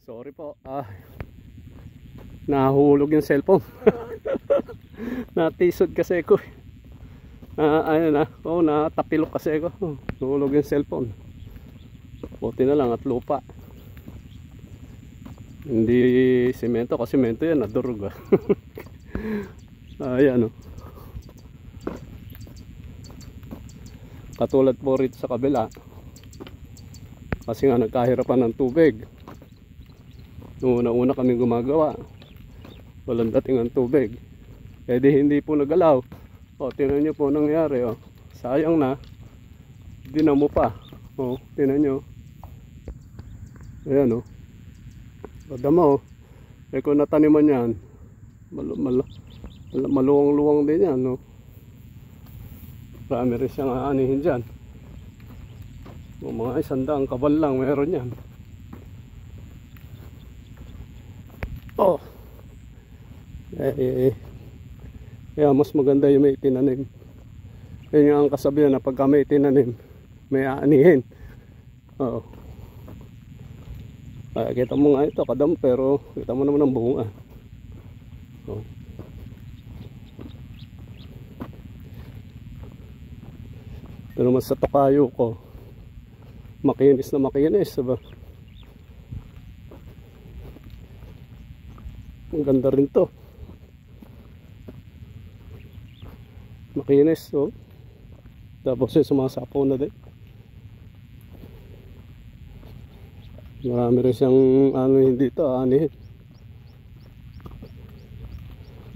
Sorry po. Nahulog yung cellphone. Natisod kasi ko. Ayun na. Natapilok kasi ko. Nahulog yung cellphone. Buti na lang at lupa. Hindi semento, kasi semento yan, nadurog. Ayan, katulad po rito sa kabila, kasi nga nagkahirapan ng tubig. Noong una kami gumagawa, walang dating ang tubig, di hindi po nagalaw. Tingnan nyo po nangyari. Sayang na, dinamo pa. Tingnan nyo. Ayan, damo. Kung nataniman yan, maluwang-luwang din yan, Marami rin siyang aanihin dyan. Mga 100 kabal lang meron yan. Kaya mas maganda yung may tinanim. Yun yung ang kasabihan na pagka may tinanim, may aanihin. Kita mo nga ito, kadam, pero kita mo naman ang bunga. Ito naman sa tokayo ko, makinis na makinis, diba? Ang ganda rin to, makinis. Tapos sumasapaw na din. Marami rin siyang hindi to aanihin.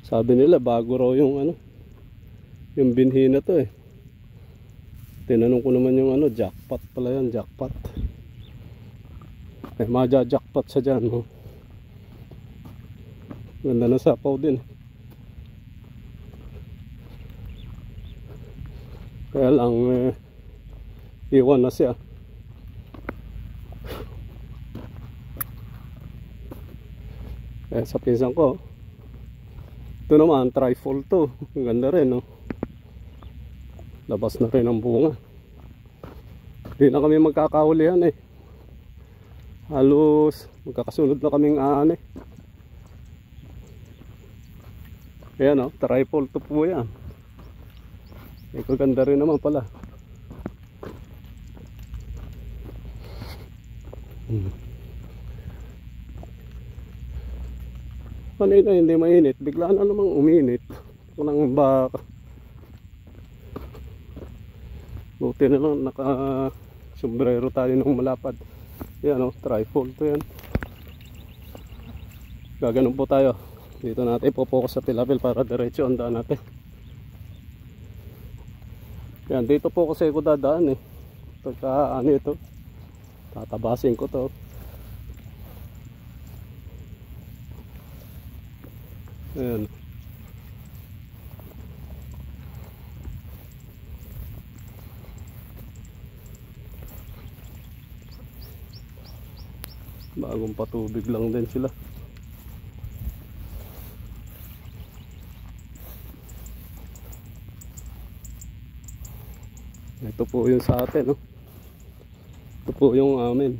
Sabi nila bago raw yung yung binhi na to. Tinanong ko naman yung jackpot pala yan, jackpot. Maja-jackpot sa dyan. Ganda na sapaw din. Kaya lang iwan na siya. Sa pinsan ko, ito naman trifle to. Ang ganda rin, labas na rin ang bunga. Hindi na kami magkakahulihan. Halos magkakasunod na kaming aani. Ayan, trifle to po yan. Ganda rin naman pala. Kanina hindi mainit, bigla na namang uminit. Nang baka. Buti na lang naka sombrero tayo ng malapad. Yan, trifle to yan. Gaganon po tayo. Dito natin ipopokus sa pilapil para diretso ang daan natin. Yan, dito po kasi ako dadaan pagka ito, tatabasin ko to. Ayan. Bagong patubig lang din sila. Ito po yung sa atin, Ito po yung amin.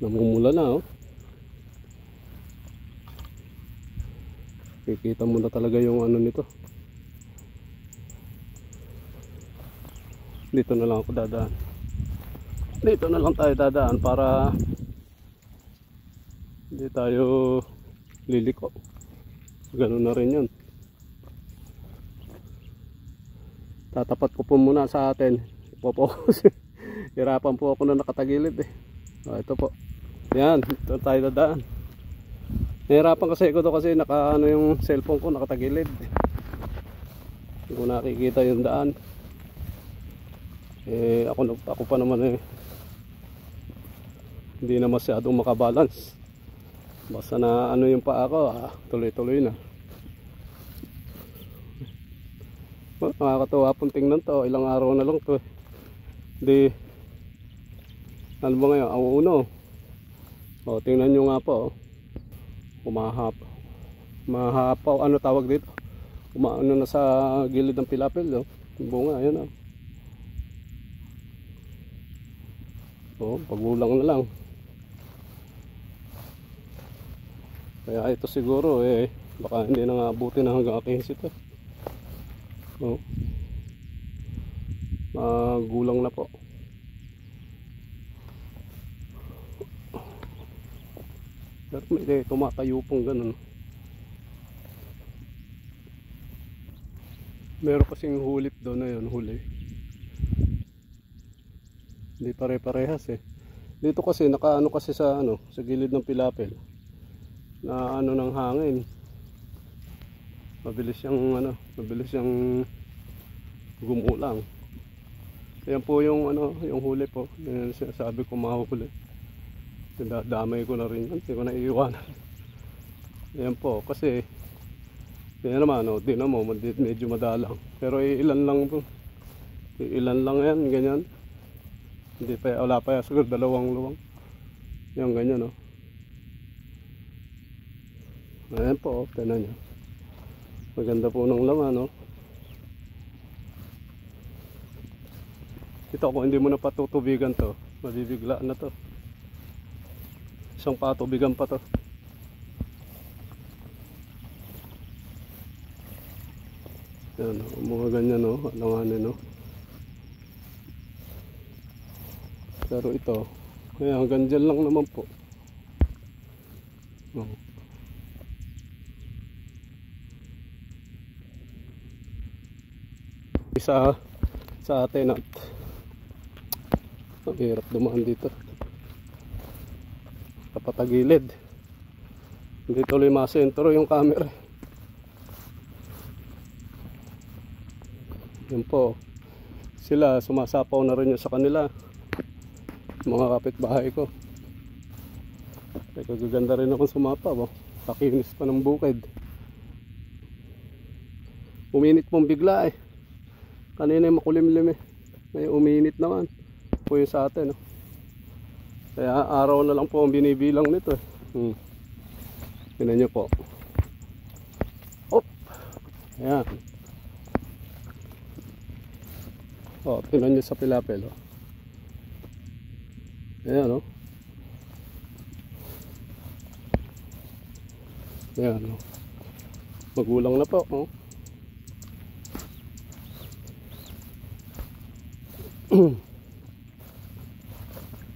Namumula na, Kikita mo na talaga yung nito. Dito na lang ako dadaan. Dito na lang tayo dadaan para hindi tayo liliko. Ganun na rin yun. Tatapat ko po muna sa atin. Ipopokus. Hirapan po ako na nakatagilid. Ito po. Yan, ito tayo dadaan. Nahirapan kasi ako to kasi yung cellphone ko nakatagilid. Hindi ko nakikita yung daan. Ako pa naman hindi na masyadong makabalance. Basta na yung paa ko, tuloy-tuloy na. Nakakatawa pong tingnan to. Ilang araw na lang to. Hindi, ano ba ngayon? Ang uno. Tingnan nyo nga po. Mahapaw, tawag dito? Umaano na sa gilid ng pilapil, yung bunga, ayan. Pagulang na lang. Kaya ito siguro baka hindi na nga abutin na hanggang 15 ito. No? Magulang na po. Pero may tumatayo pong ganun. Meron kasing hulit doon na yun, huli. Hindi pare-parehas eh. Dito kasi nakaano kasi sa sa gilid ng pilapil. Na ng hangin. Mabilis siyang gumulang. Ayan po yung yung huli po. Yan sinasabi ko mahuhuli. Damay ko na rin yan, hindi ko na iiwanan. Ayan po kasi yan naman di na mo medyo madalang. Pero ilan lang po. Ilan lang yan, ganyan. Hindi pa, wala pa yan, siguro dalawang luwang. Yan ganyan Ayan po, tignan nyo. Maganda po ng laman Ito kung hindi mo na patutubigan to, mabibiglaan na to. Isang patubigan pa to. Yan mga ganyan alanganin Pero ito, kaya hanggang dyan lang naman po. Isa sa atin at ang hirap dumaan dito. Kapatagilid. Hindi tuloy masentro yung camera. Yan po. Sila sumasapaw na rin sa kanila. Mga kapitbahay ko. Kaya gaganda rin akong sumapaw. Pakinis pa ng bukid. Uminit pong bigla Kanina makulimlim Ngayon uminit naman. Po yung sa atin Kaya araw na lang po ang binibilang nito Tingnan nyo po. Op! Ayan. Tingnan nyo sa pilapil Ayan Ayan Magulang na po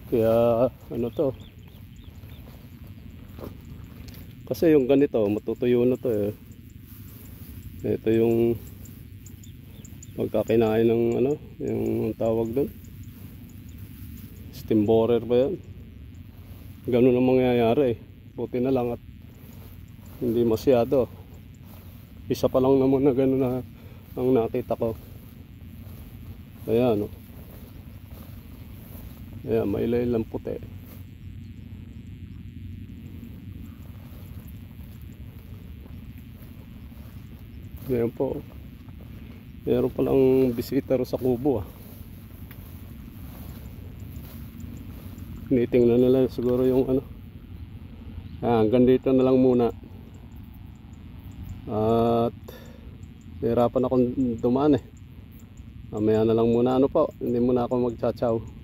Kaya to kasi yung ganito matutuyo na to ito yung magkakinain ng yung tawag doon steam borer ba yan, ganun ang mangyayari buti na lang at hindi masyado, isa pa lang naman na ganun na ang nakita ko. Ayan Ayan, may ilang puti. Ayan po. Meron palang bisita sa kubo Tinitingnan nila siguro yung hanggang dito na lang muna. At hirapan akong dumaan Mamaya na lang muna po. Hindi muna ako magtsatsaw.